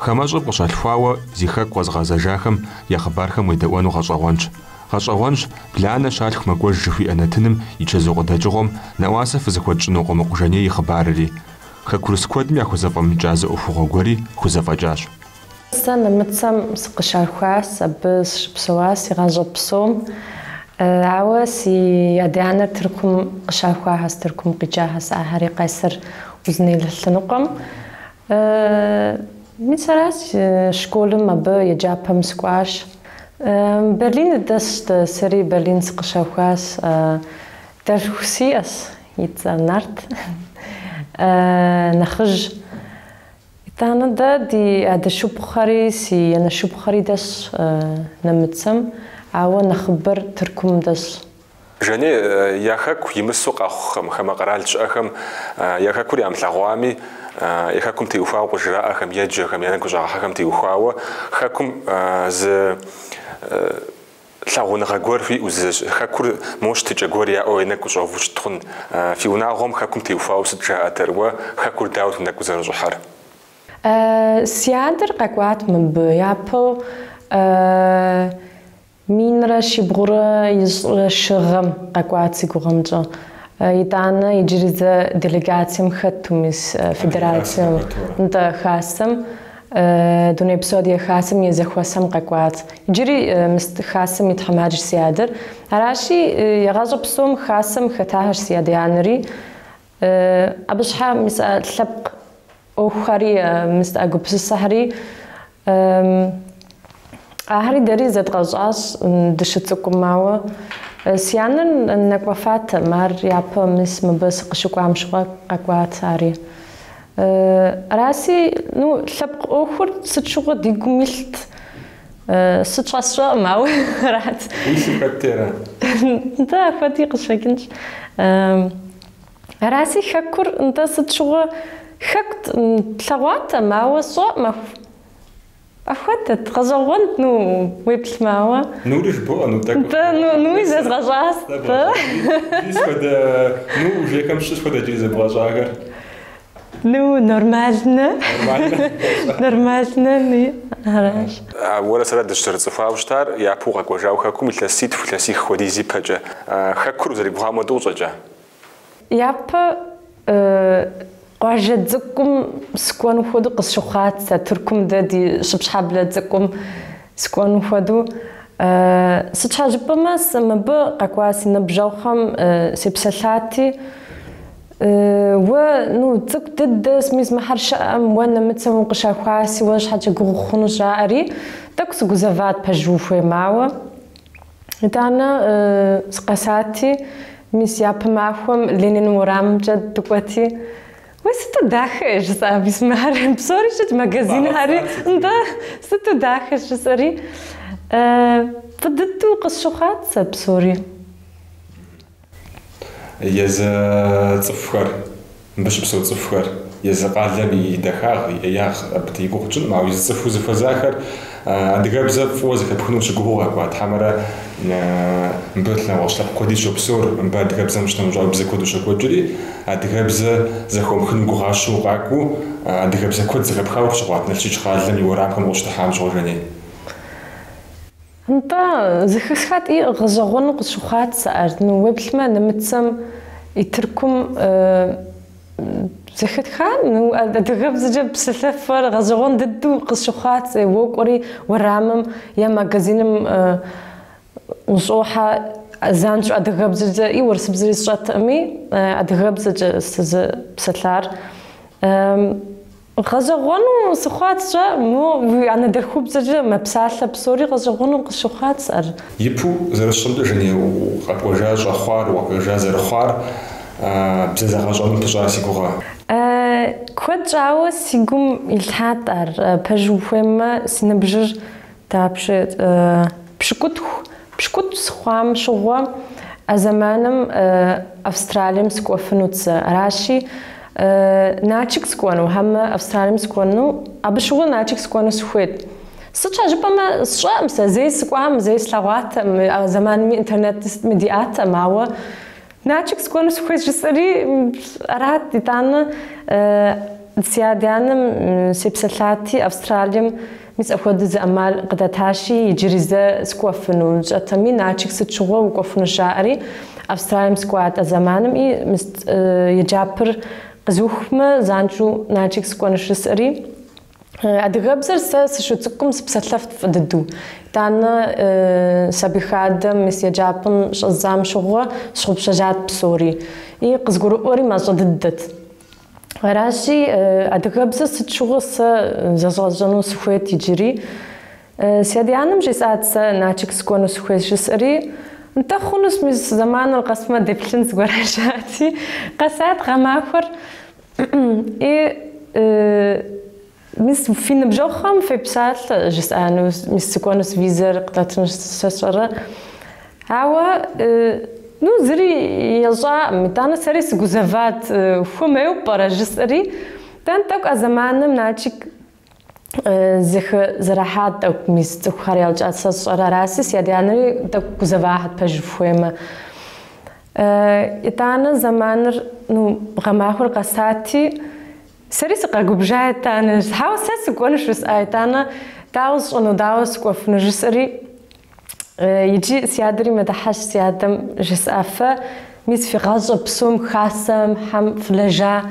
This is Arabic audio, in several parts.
Хамэщӏыр къыщалъхуауэ зи хэку къэзгъэзэжахэм я хъыбархэм уедэӏуэну гъэщӏэгъуэнщ. Гъэщӏэгъуэнщ бланэ щалъху мэкӏуэж жыхуиӏэ Нэтыным и чэзу къыдэкӏыгъуэм нэӏуасэ фызыхуэкӏыну Къумыкъу Жаней и хъыбарри. Хэкурыс куэдым яхузэфӏэмыкӏа зэӏуэхугъуэ гуэри хузэфӏэкӏащ. Сэ нэмыцэм сыкъыщахуащ, абы сыщыпсэуа си гъащӏэ псом. Ауэ си адэ-анэр Тыркум къыщахуахьэс, Тыркум къикӏахьэ сӏахьэри къесыр узынелыхь лъэныкъуэм. Мис аращ школым абы еджапӏэм сыкӏуащ. Берлин дэсщ, сэри Берлин сыкъыщахуащ. Дэлъху сиӏэщ, и цӏэр Нарт. Нэхъыжь. Итӏанэ дэ ди адэшыпхъухэри си анэшыпхъухэри дэсщ нэмыцэм, ауэ нэхъыбэр Тыркум дэсщ. Жаней я хэку имысу къэхъухэм, хамэ къэрал щӏыӏэхэм я хэкур ямылъэгъуами, я хэкум теухуауэ къужраӏэхэм, еджэхэм, я нэгу щӏагъэхэм теухуауэ хэкум зы лъагъуныгъэ гуэр фиӏэу, зы хэкур моштыкӏэ гуэр яӏэу я нэгу щӏэуву щытхъун. Фи унагъуэм хэкум теухуауэ сыт жаӏэ уэ хэкур дауэт уи нэгу зэрыщӏыхьэр? Си адэр къэкӏуат мыбы, япэу минрэ щибгъурэ ищӏрэ шыгъэм къэкӏуат си гугъэмкӏэ. Итӏанэ иджыри зэ делегацием хэту мис федерацием нтӏэ хасэм, дунейпсо дие хасэм и зэхуэсэм къэкӏуат. Иджыри мис хасэм и тхьэмаджэр си адэр. Аращи егъащӏэ псом хасэм хэтахьэщ си адэ-анэри. Абы щхьэ мис лъэпкъ ӏуэхухэри, мис гупсысэхьэри къахьри дэри зэдгъэщӏащ дыщыцӏыкӏум, ауэ си анэр нэкӏуэфатэм, ар япэ мис мыбы сыкъыщыкӏуам щыгъуэ къэкӏуат ари. Араси, лъэпкъ ӏуэхур сыт щыгъуэ ди гум илът, сыт щӏэсщӏэӏым, ауэ арат. Уи хэттера? Нтӏэ ахуэди къысщэкӏынщ. Араси хэкур нтӏэ сыт щыгъуэ хэку плъэгъуатэм, ауэ сщӏэӏым ахуэдэт, гъэщӏэгъуэнт, уеплъмэ, ауэ. Нури жыбоӏэ, Нуи зэзгъэщӏащ. Ужекъым щы схуэдэ иджыри зэбгъэщӏахэр? Нормальнэ. Нормальнэ, аращ. Уэрэ сэрэ дыщыцӏыхуауэ щытар, япэу къэкӏуэжауэ хэкум илъэситху, илъэсих хуэдиз ипэкӏэ. Хэкур узэрибгъуам хуэдэу ущӏэкӏа? Япэ къуажэ цӏыкӏум скӏуэну хуэдэу къысщыхъуат, Тыркум дэ ди щыпщхьэблэ цӏыкӏум скӏуэну хуэдэу. Сыт щхьэ жыпӏэмэ, мыбы къэкӏуа си ныбжьэгъухэм сепсэлъати, уэ цӏыкӏу дыдэ мис мыхьэр щыӏэм, уэ нэмыцэм укъыщахуаси, уэ щхьэкӏэ гугъу хъуну жаӏэри, тӏэкӏу сыгузэват пэжу ухуейм, ауэ. Итӏанэ сыкъэсати, мис япэ махуэм Ленин уэрамымкӏэ дыкӏуэти, уи сыту дахэ жысӏа мис мыхьэр, псори щыт магазинхьэри, нтӏэ сыту дахэ жысӏэри, фӏы дыдэу къысщыхъуат сэ псори. Езы цӏыхухэр, мыбы щыпсэу цӏыхухэр, езы къалэм и дахагъ, и ӏеягъ абы тегугъукӏын, ауэ езы цӏыхуу зыхуэзахэр адыгэбзэ фӏыуэ зэхэпхыну щыгугъу къэкӏуат. Хьэмэрэ мыбы лъэпкъ куэдиз щопсэур, мыбы адыгэбзэм щытэмыщӏауэ бзэ куэду щокӏуэкӏри, адыгэбзэ зэхуэмыхыну гугъащэу къакӏуэу, адыгэбзэ куэд зэхэпхауэ къыщыкъуат Налшык къалэм и уэрамхэм къыщытыхьам щыгъуэ Жаней. Нтӏэ зэхэсхат гъэщӏэгъуэну къысщыхъуат сыӏэр. Уеплъмэ, нэмыцэм и Тыркум зэхэтхам, адыгэбзэкӏэ псэлъэфэр гъэщӏэгъуэн дыдэу къысщыхъуат. Уэ кӏуэри уэрамым е магазиным ущӏохьэ, занщӏэу адыгэбзэкӏэ, урысыбзэри сщӏэтӏыми, адыгэбзэкӏэ сызыпсэлъар. Гъэщӏэгъуэну сыхъуат щӏэӏым, уи анэдэрхубзэкӏэ мэпсалъэ псори гъэщӏэгъуэну къысщыхъуат сыӏэр. Ипу зэрыщӏынкӏэ Жаней къэкӏуэжа щӏэхъуар, уакъуэжа зэрыхъуар, бзэ зэгъэщӏэным пыщӏа си гугъэ? Куэд щӏауэ си гум илъхьат ар. Пэжу ухуеймэ, си ныбжьыр дапщэ пшыкӏутху сыхъуам щыгъуэ а зэманым Австралием сыкӏуэфынут сэ. Аращи Налшык скӏуэну, хьэмэ Австралием скӏуэну, абы щыгъуэ Налшык скӏуэну сыхуейт. Сыт щхьэ жыпӏэмэ, сщӏэӏым сэ, зэи сыкӏуам, зэи слъэгъуатэм, а зэманми интернет медиатэм, ауэ Налшык скӏуэну сыхуейт жысӏэри арат. Итӏанэ سيادانم سيبسلاتي أستراليا مس أخذ زعمال قدتاشي يجريزة سكوفنو جاتمي ناتشك ستشغو وقفن شاعري أستراليا سكوات زمانم إي مست يجابر قزوخمة زانشو ناتشك سكونش رسري أدغبزر سشو تكم سبسلفت فددو تانا سبيخادم مس يجابن شزام شغو شغب شجات بسوري إي قزقرو أوري ما جددت راشي أدغبزر ستشغو زازوجانو سخويت يجري سياديانم جيسات ناتشك سكونو سخويت جسري انت خلص مس زمان القسمة دبلنز ورشاتي قسات غماخر إي مس فين بجوخم في بسال جس أنا مس سكونس فيزر قطعتنش سسرة هوا نو زري يلجا متانا سريس جوزفات فمايو برا جسري تنتك أزمانم ناتشك زخ زراحات أو مس تخاري يلجا سسرة راسس يديانري تك جوزفات بجفوما إتانا زمانر نو غماخر قساتي سريس قاقبجات أنا هاو ساس كونش بس أنا داوس أنا داوس كوف نجسري يجي سيادري مدحش سيادم جس أفا ميس في غاز بسوم خاسم حم فلجا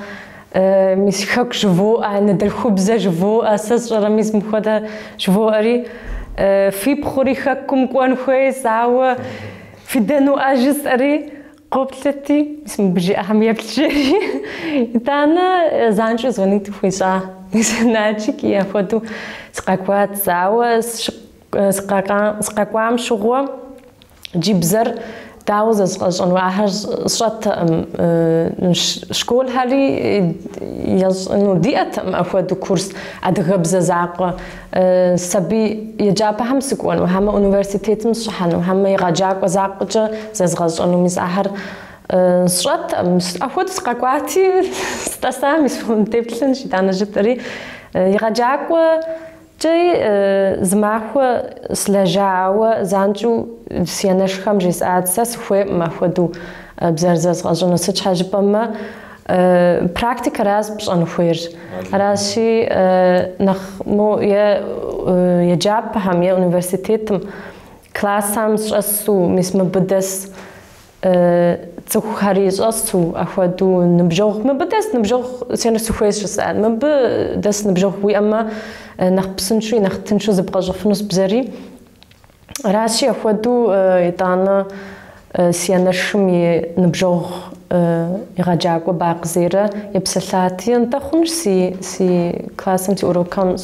ميس خك جفو أنا در خبزة جفو أساس جرا ميس مخدا جفو أري في بخوري خكم كون خويس عوا في دنو أجس أري قبلتي اسم بجي أهم يبتشري تانا زانشو زونيت خويسا ناتشك ياخدو سقاكوات زاوا سقاكوام شغوا جيبزر داوز أصلاً واحد صوت شكول هالي إنه ديت أخذ كورس أدغبز زاق سبي يجابه هم سكون وهم أونيفرسيتيت مصحن وهم يراجعك وزاق جا زغز إنه مسأحر صوت أخذ سقاقاتي استسام يسون تبلن شيء جبتري يراجعك جاي زماخو سلاجاو زانجو سيانش خم جيس عادساس خوي ما خدو بزرزاز غاجونا سج حاجة بما براكتيك راز بش أنا خوير راشي نخ مو يجاب هم يا أونيفرسيتيتم كلاسام شاسو مسم بدس تخاريج أسو أخذو نبجوخ ما بدس نبجوخ سيانش خويش جساد ما بدس نبجوخ وي أما نخ بسنشوي نخ تنشو زبقى جفنوس بزري راشي أخذو يتانا سيانشم نبجوخ يراجعوا باق زيرة يبسلاتي انت خنش سي كلاسم تي أوروكام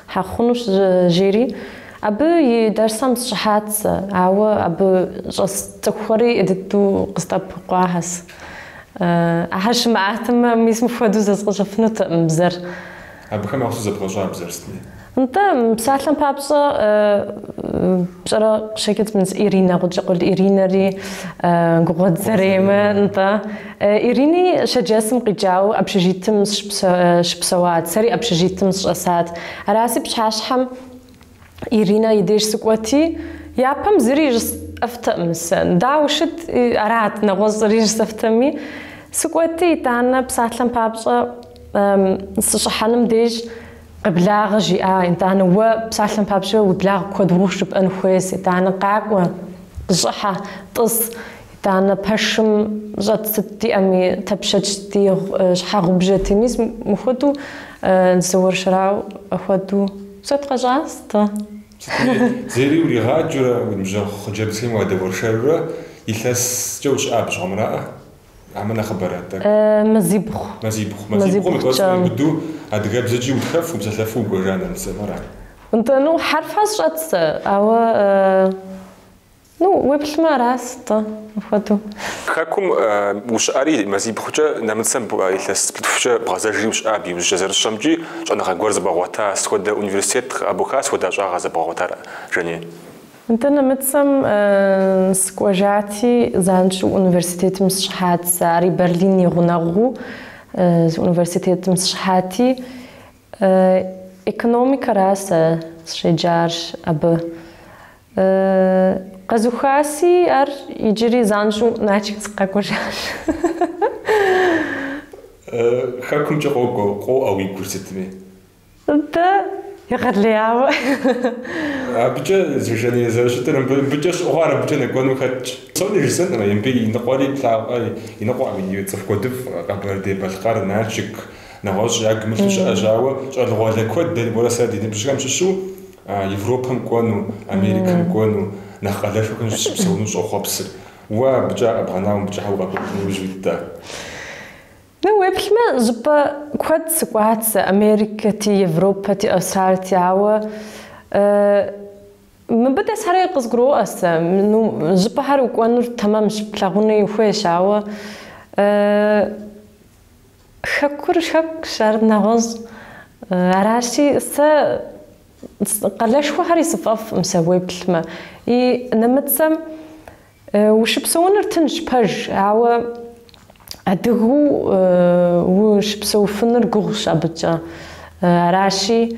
حخنش جيري أبو يدرسام صحات عوا أبو جس تخوري إدتو قصتب قاهس أحش معاتم ميسم فودو زغ جفنوت مبزر أبو كم أخص زبقى بزرستني انت بسالم بابسا بصرا شكلت من إيرينا قد قلت إيرينا ري قد زريمة انت إيريني شجاسم قجاو أبشجيتم شبسوات سري أبشجيتم شاسات راسي بشاشحم إيرينا يديش سكوتي يابم زريج أفتمسن داوشت أرات نغوز زريج سفتمي سكوتي تانا بسالم بابسا صحنم ديج بلاغ جيئة إنتانا هو بسالم بابشو وبلاغ كود روش بأن خويس إنتانا قاقوة جحة تص إنتانا بشم جات ستي أمي تبشج دي شحة غبجتي ميز مخدو نزور شراو أخدو صوت قجاز تا زيري ولي غاجرة ونجاخ جابسين وادور شرة يثس جوش أبش عمراء عملنا خبراتك مزيبخ متوسط بدو أدغاب زجي وتخف ومسلفو بوجانا مسمرة أنت نو حرف هالشات أو نو ويبش ما راس تا فاتو خاكم وش أري مزيبخ جا نمتسم يثس بتفجأ بغزاجي وش أبي وش جزر الشمجي أنا غارز بغوتا سودا أونيفرسيت أبو خاص ودا جاغز بغوتا جنين انت نمتسم سكواجاتي زانشو أونيفرسيتيت مسشحات ساري برلين يغنغو أونيفرسيتيت مسشحاتي إيكونوميكا راسة شجار أب قزوخاسي أر يجري زانشو ناتشك سقاكوجاش خاكم جاكو قو أو يكورستمي ده يغلياو بجا زوجاني زوجتنا بجا شغارة بجا نكونو خدش صوني جسنا ما ينبي نقولي بتاع ينقوا عم يتصف كودف قبل دي بالقار ناشك نغوش جاك مش أجاوة شغل غوالة كود ده ولا سادي ده بجا مش شو يوروبا مكونو أمريكا مكونو نخلاش وكان جس بسونو شو خبص وبجا أبغاناهم بجا حوا قبل نوجد ده نو ويبلما زبا كود سكوات أمريكا تي أوروبا تي أستراليا تي عوا من بدأ سهري قصقرو أسا منو زبا هارو كوانو تمام شبلاغوني وخوش عوا خكور شك شار نغز عراشي سا قلاش هو هاري صفاف مسوي بلما نمتسم وش بسوون رتنج باج عوا أدغو وش بسوفن رجوش أبجا عراشي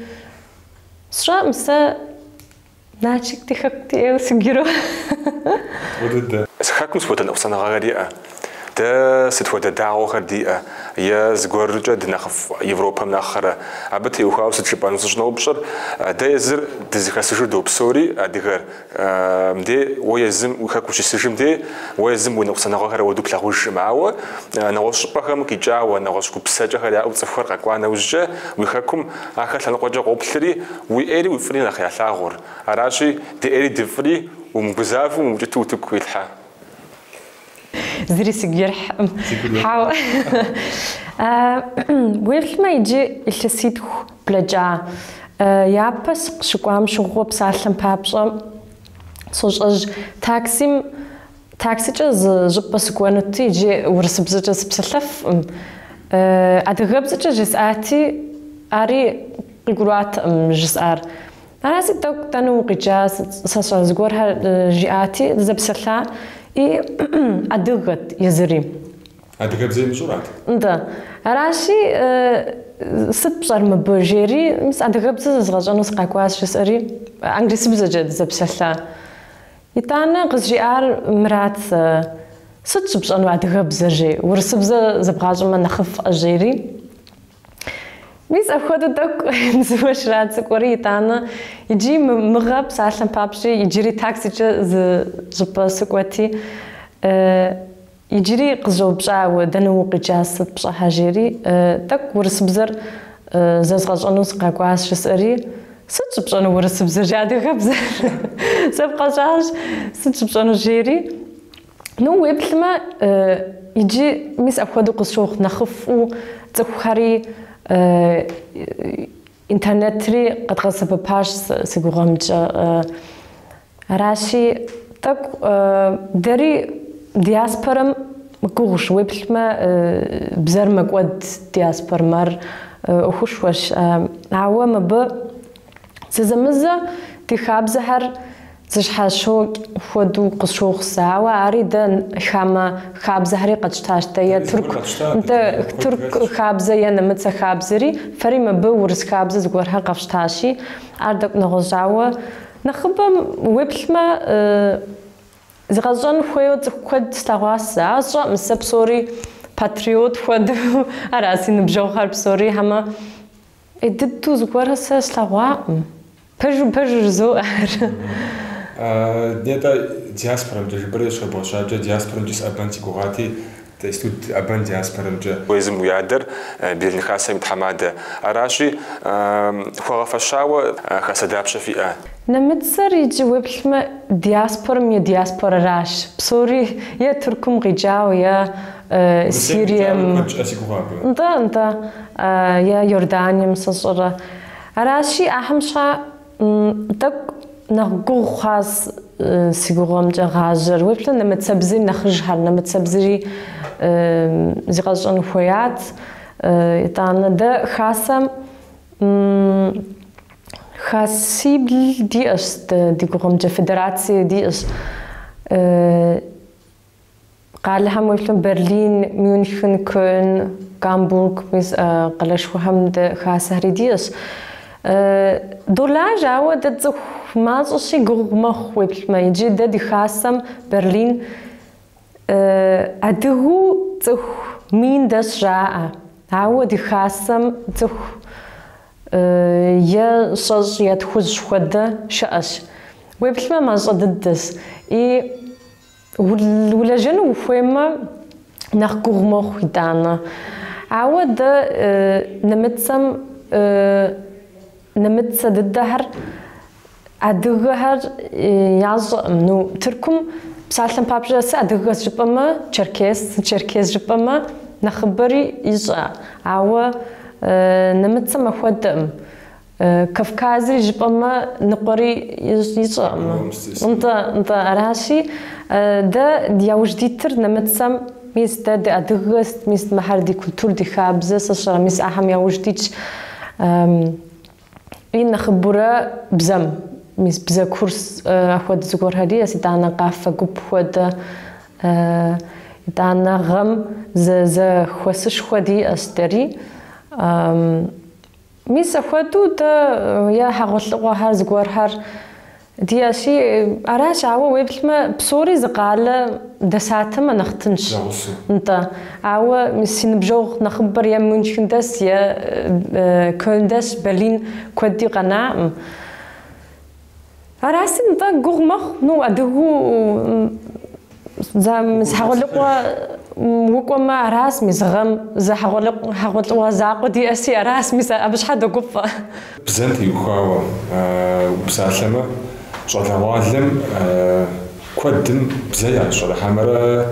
سرا مسا ناتشك تخكتي أو سجرو ودد سخاكم سوتن أصلا غادية ده ستودا دعوة غادية يا زغور جد نخف يوروبا من آخر عبتي وخاو ستشبان وسجنوا بشر ده يزر دزيك سجدوا بسوري أدغر ده ويزم وخاكوش السجم ده ويزم ونقصنا غير ودو بلاغوش معه نغوش بخم كيجاو نغوش كبسجة غير أو تصفر قاقوانا وجه وخاكم آخر لنقوجا قبلري ويري وفري نخيا لاغور عراشي ده إري دفري ومجزاف ومجتو تكويلها زري سجير حاو ويل ما يجي السيد بلجا يابس شقام شغو بسالم بابشا صوج تاكسي جبس كوانوتي يجي ورسبزج بسلف ادغبزج جساتي اري قلقلوات جسار راسي دوك تنو قجاز ساسو زغورها جياتي زبسلا أدغت يزري. أدغت زي مجرات. ده راشي ست بشر مبرجري مس أدغت زغجانو سقاكواس جسري أنجليزي بزجد زبسلا. يتانا قزجيار مرات ست بشانو أدغت زرجي ورسبز زبغاجو من نخف أجيري. ميز أخذ دوك نزوج رات سكوري تانا يجي مغرب سالم بابشي يجري تاكسي جبا سكوتي يجري قزو بشا ودنو قجاس بشا هاجيري دوك ورس بزر زازغاج أنوس قاقواس جسري ست بشانو ورس بزر جادي غبزر سبقا جاج ست بشانو جيري نو ويبلما يجي ميز أخذ قصوخ نخفو تخاري إنترنتري قد غصب باش سيقوغمجا راشي تاك داري دياسبرم مكوغش ويبلما بزر مقود دياسبر مر وخوش وش عوام ب سيزمزة دي خابزهر زشحاشو فودو قشوخ ساعة عريدا خامة خابزهري قد شتاشتا يا ترك خابزة يا نمتسا خابزري فري ما بورس خابزة زغورها قفشتاشي عردك نغزعوة نخبم ويبلما زغزان خويو زخود ستغواسا عزرا مسا بسوري باتريوت فودو عراسي نبجوخر بسوري هما اددو زغورها سلاغوا بجو زو نيتا دياسبرا مجا بريش بوشا جا دياسبرا جس أبانتي قوغاتي تستود أبان دياسبرا مجا ويزم ويادر بيرن خاصة متحمادة أراشي خوغف الشاوة خاصة دابشة فيها نمتسر يجي ويبلما دياسبرا ميا دياسبرا راش بسوري يا تركم غيجاو يا سوريا انت يا يوردانيا مصصرة أراشي أهم شا تك نغو خاص سيغوغم جغاجر ويبلا نمتسبزي نخرجها نمتسبزي زغاجن خويات يتانا ده خاصة خاصيبل دي أش ديغوغم جا فدراتسي دي أش قال لهم ويبلا برلين ميونخن كولن غامبورغ ميز قلاش وهم ده خاصة دي أش دولا جاوا دتزخ مازوشي غوغمخ ويبلما يجي دي خاصم برلين أدهو تزخ مين دس جاء عود يخاصم تخ يا صج يا تخوز خدة شاش ويبلما ما صددس إي ولا جنو فيما نخكوغ مخ يدانا عود نمتسم نمتس الدهر أدغهر يعز منو تركم بسالتم بابجا أدغه جبما تشركيز جبما نخبري يجا عوا نمتسم أخدم كفكازي جبما نقري يجا انت راشي ده دياوج ديتر نمتسم ميس ده أدغست ميس محر دي كولتور دي خابزة سشرا ميس أهم ياوج ديتش إن خبرة بزم ميس بزا كورس أخوات زغور هدي أسيدانا قافة قب خود دانا غم ز خوسش خودي أستري ميس أخواتو دا يا حغلقوا هار زغور هار دي أشي أراش عوا ويبلما بصوري زقالة دساتة ما نختنش انت عوا مسين بجوغ نخبر يا مونشن داس يا كولن داس برلين كودي قناع أراسي انت قوغ مخ نو أدهو زم حغلقوا وكوا ما أراس مزغم ز حغلقوا زاقو دي أشي أراس مس أبش حدا قفة بزنتي يخاوا وبسالمة شغل عوالم كودم بزيا شغل حمرة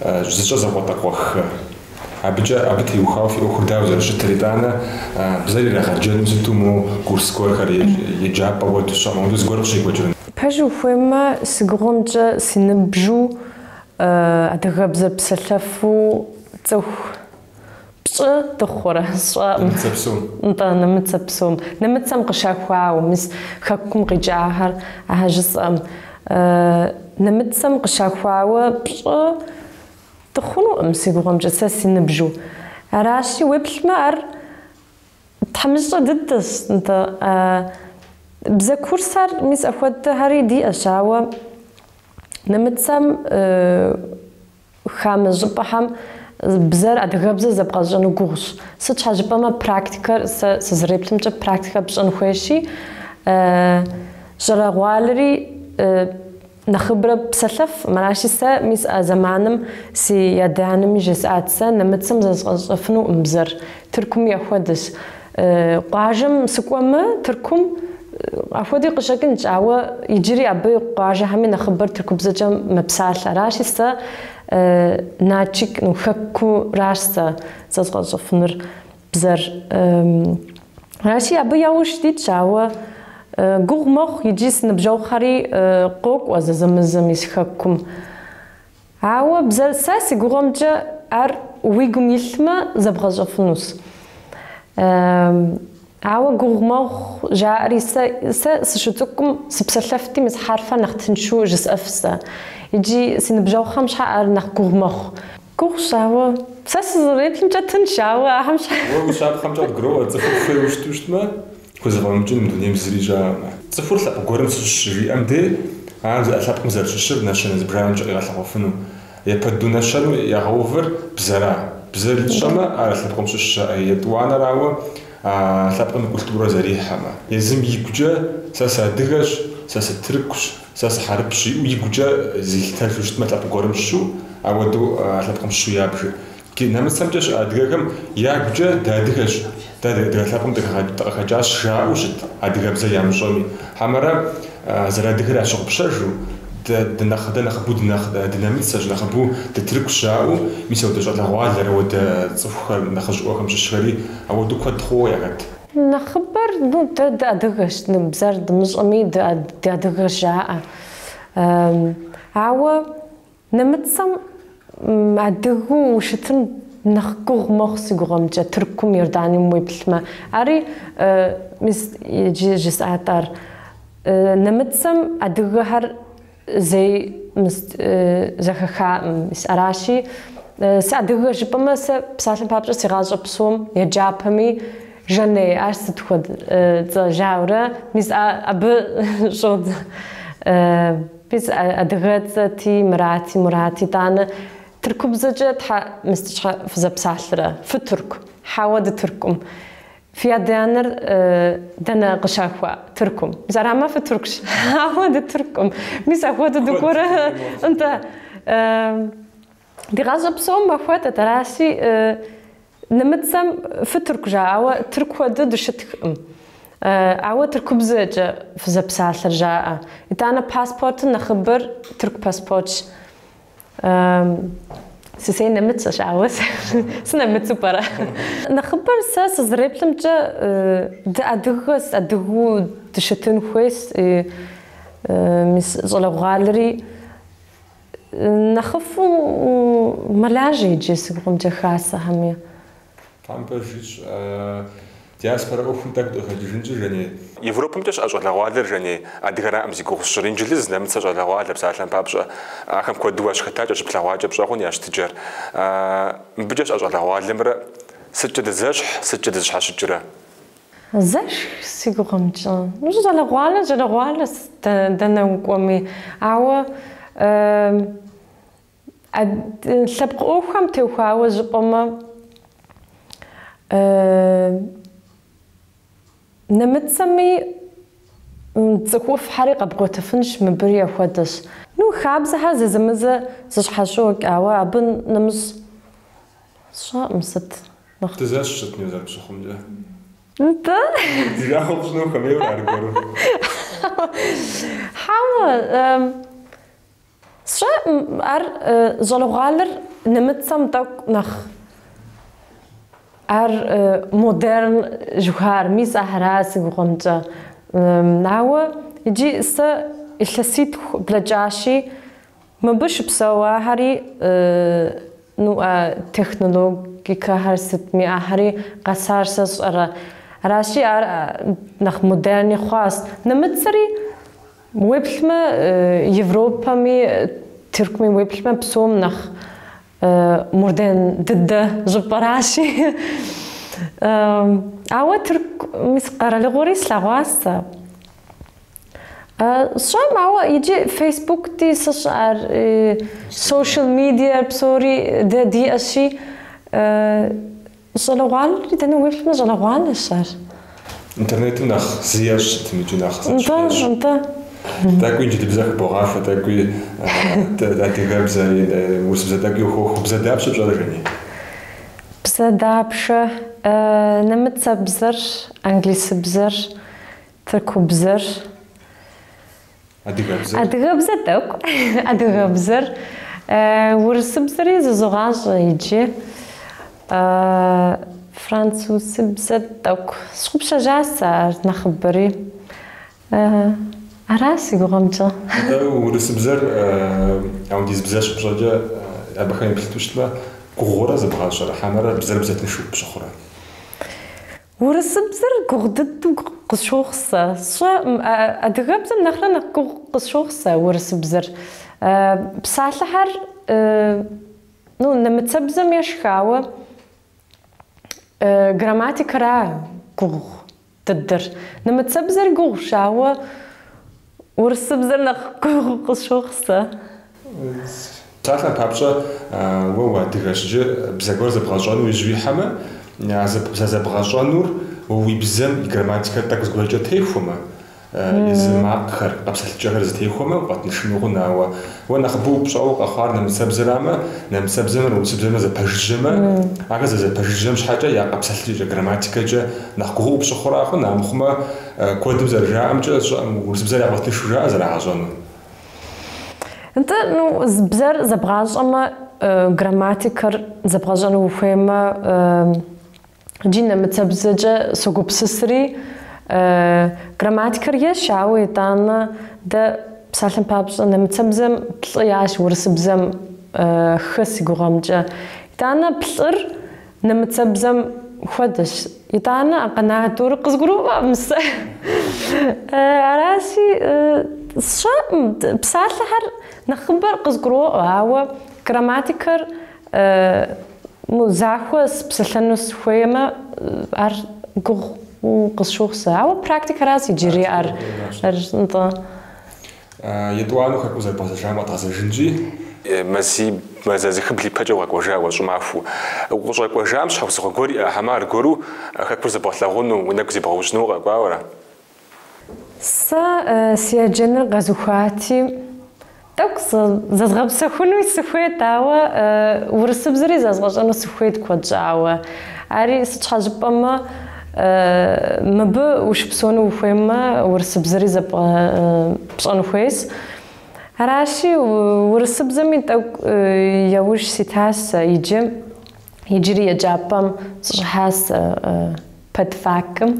جزء زبطة قوخ أبتي يخاف يأخذ داوزة شتري دانا بزيا لآخر جن زتومو كورس كور خري يجاب أول تشام عندوز قرق شيء وجرن. بحجو فيما سجرمجة سنبجو أدغبز بسلفو توخ تخورة نمتسبسوم انت نمتسبسوم نمتسم قشاكواو مس خكم قجاهر أهجس نمتسم قشاكواو تخونو أمسيقوم جساسي نبجو راشي ويبلمار تحمس ضدس انت بزا كورسار مس أخوات هاري دي أشاوة نمتسم خامس جبحم بزر أدغبزة زبقى جنو قوش سوش حاجبا ما براكتيكر سزريبلم جا براكتيكر بجنو خوشي جراغوالري نخبرة بسلف مراشي سا ميس زمانم سي يدانم جسعات سا نمتسم زفنو مبزر تركم يأخودش قاجم سكوما تركم أخودي قشاكن جاوة يجري أبي قاجة همي نخبر تركم زجا مبسال راشي سا ناتشيك نخكو راستا زازغازو فنر بزر راشي أبي ياوش دي جاوة قوغ مخ يجيس نبجو خاري قوق وززمزم يسخكم عاوة بزر ساسي قوغم جا ويقوم يلما زبغازو فنوس عاوة قوغ مخ جاري سشتكم سبسلفتي مس حارفة نختنشو جس أفسا يجي سنبجو خمش حقر نخ قوغ مخ قوغ شاوة ساس زريت لمجا تنشاوة أهم شاوة وشاب خمجات قروة تفر خير وشتوشتما كوزا فامجن من دنيا مزريجا تفر لأ قورم سشري أمدي عارض أسابق مزار ششر ناشن زبراون جا إغاث عوفنو يبدو ناشنو يغوفر بزرع بزر الشما عارض لبقم ششا يدوانا راوة لبقم كولتورة زريحة ما يزم يقجا ساسا دغش ساسا تركش ساسا حربشي ويقجا زيلتال شوشتما لبقم قورم شو عودو لبقم شو يابشي كي نمسمجش أدغم يقجا دادغش دغلابم دغخجاش شاوشت أدغبزا يامشومي حمرا زرا دغرا شغبشجو دنخ بود دناميسج نخبو تترك شاو ميسو دجات لغوال ود صفخر نخجو خمس شهري او دو كد خو يغت نخبر نو دغش نبزر دمزمي دغش جاء عوا نمتسم أدغو وشتن نخقوغ مخصي قرمجة تركم يرداني مويبلما أري مس يجي جساتر نمتسم أدغهر زي زخخا مس أراشي سأدغه جبما سبسالن بابجا سيغاجة بسوم يجابهمي جني أرست خود جاورة مس أبو شود مس أدغت تي مراتي تانا تركب زجت مستشفى في زبسالرة في ترك حاود تركم في دانر دنا قشاكوا تركم زرع ما في تركش حاود تركم ميسا حاود دكورة أنت دي غازب صوم بخوات تراسي نمتسم في ترك جاء ترك ود دشتكم عوا تركب زج في زبسالر جاء إتانا باسبورت نخبر ترك باسبورت سيسي نمتش عاوز سنمت برا نخبر ساس زريبلم جا أدغس أدغو دشتن خويس مس زلا غالري نخفو ملاجي جيس قوم جا خاصة همية там бежиш диаспора охундаг дохажинж жани Европэмтэш ажлагаалэр жани адгара амзигуусшрин жилиз намцаж ажлагаалэр псаалан пабжа ахам кодуаш хатаж ажлагаалж бжагун яштижэр бижаш ажлагаалэмэр сэтчэдэзэш сэтчэдэзэш хашижрэ زش سيقومجا نجد جلغوالا دنا وقومي عوا سبق أوخم توخاوة جبما نمتسمي تزكوف حريقة بغوتفنش مبريا خودش نو خابزها زمزة زش حشوك عوا أبن نمز شا مست تزاش شتني وزار بشخم جا انت؟ تجاهم شنو خميو عارقورو حاول شا أر جلوغالر نمتسم داك نخ أر مودرن جوهر ميز أهراس غمجة ناوى يجي سا الحسيت بلجاشي ما بش بسوا هري نو تكنولوجي كهرست مي هري قصار سس راشي نخ مودرن خاص نمتسري ويبلما يوروبا مي تركمي ويبلما بسوم نخ مردن ضد جبراشي عوا ترك مسقرة لغوريس لغواسة شو عوا يجي فيسبوك دي سشعر سوشيال ميديا بسوري دي أشي جلوغال ردنا ويفلنا جلوغال الشهر انترنت نخ زياش تميجو نخ انت تاكوي نجي بزاف بوغافة تاكوي تاكي زي وسبزا تاكي وخوخ بزا دابشة بجارجاني بزا دابشة نمت بزر انجليس بزر تركو بزر ادغا بزر دوك ادغا بزر ورس بزري زوغاج يجي فرانسوس بزر دوك شخب شجاسة نخبري أراسي قمتها. ورس بزر عندي بزاش بجاجة أبخاني بلتوشتلا كغورة زبغان شرا حمرة بزر بزات نشوف بشخورة. ورس بزر قغدت قشوخسة شا أدغب بزر نخرنا قشوخسة ورس بزر بسالحر نو نمتسبزم يشكاوة جراماتيك را قغ تدر نمتسبزر قغ شاوة ورس بزرنا قشوخسة. تعرفنا بابشة وهو دغشجة بزاقور زبغاجان ويجوي حما زبغاجانور وهو بزم الجراماتيكا تاكس قولجة تيفوما يزمع خر قبسة الجهر زتيفوما وقت نشنوغنا وانا خبو بشعوق أخوار نمسبزرامة نمسبزمر ونسبزمر زبهجمة عكس زبهجمش حاجة يا قبسة الجراماتيكا جا نحكوه بشخورا أخو نامخما كودم زرجاء أمجا ورسبزر يعبطني شو جاء زرعاجانو انت نو بزر زبغاج اما جراماتيكر زبغاجانو وفيما جينا متسبزجة سوقو بسسري جراماتيكر يشعوي تانا دا بسالتن بابش انا متسبزم بطلياش ورسبزم خس يقوغمجا تانا بطر نمتسبزم خودش يتانا قناع دور قزقرو مس راسي شا بسالحر نخبر قزقرو هو جراماتيكر مزاحوس بسلنوس خويما ار قشوخ هو براكتيك راسي جري ار انت يدوانو خاكو زي باسجام اتاسجنجي مسي مازال بليباجا وقوجا وجمعفو وقوجا قوجا مش حوس قوري حمار قورو خاكبر زبطلاغون ونك زبغوجنو قاورا سياجنا غزوخاتي توكس زغب سخونو سخويت عوا ورسب زري زغجنا سخويت كوجاوا عري سچاجبما مب وش بسونو فيما ورسب زري زب بسونو خويس راشي ورسب زمين توك يوش سيتاس يجري جابم صحاس بدفاكم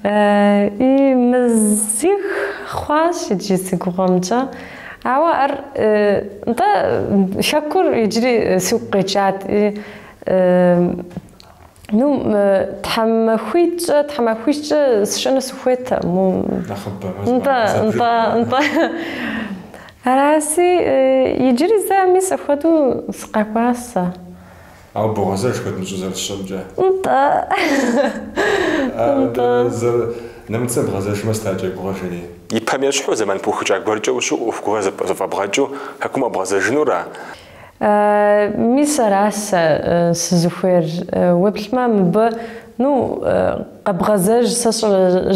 اي مزيخ خواش يجي سيقومجا عوار انت شكر يجري سوق جات نو تحمخويت شنو سويت مو انت راسي يجري زامي سخدو سقاقاسا او بوغازاش كنت نجوز الشمجة انت نمت بغازاش ما استعجل بغاشني يبهم يشحو زمان بوخجاك برجو وشو وفكوها زفابغاجو هكما بغازاجنو را ميس راس سزوفير وبلما مب نو قبغازاج ساس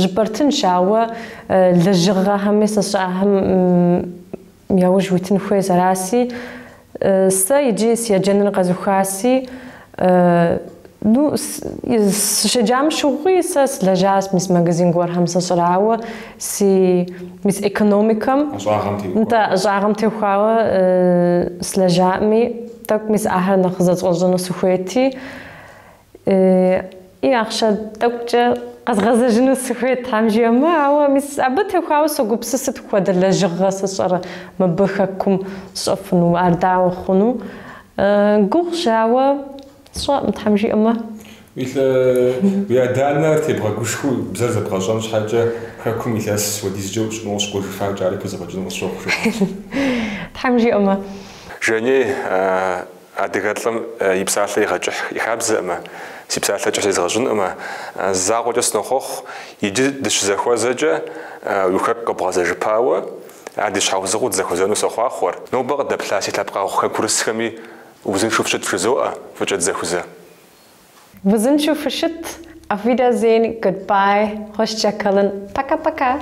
جبرتن شاوة لجغا همي ساس هم ياوج ويتن خويز راسي سا يجي سياجن غزوخاسي نو شجام شوغي ساس لجاس مس ماغازين غور هم ساس راوة سي مس ايكونوميكم انت جاغمتي خواوة سلجامي تاك مس اهل نخزت غزنو سخويتي اي اخشى تاكجا غزغزة جنو سخويت همجي ما هو مس عبتي خواوة سوغو بسست خواد لجغا ساسر مبخكم صفنو ارداو خنو غوغ شاوة صا متحمجي اما مثل ويا دانا تبغى كوشكو بزاف بغاجان شحال حاجه هاكم مثلاس وديز جو شنو شكون فاج عليك زعما جنو نشوف تحمجي اما جاني ادغاتلم يبسالي يغجح يخابز اما سيبسالي جح يزغجن اما زاغو جسنو خوخ يجي دش زخوازجا يخك قبغازج باوا عادي شحال زغود زخوزانو سخوا خور نو بغد بلاسي تبقى خو كورسخمي وزن شوف شت فرزوقه فجت زخوزه وزن شوف شت auf Wiedersehen goodbye hoşça kalın paka paka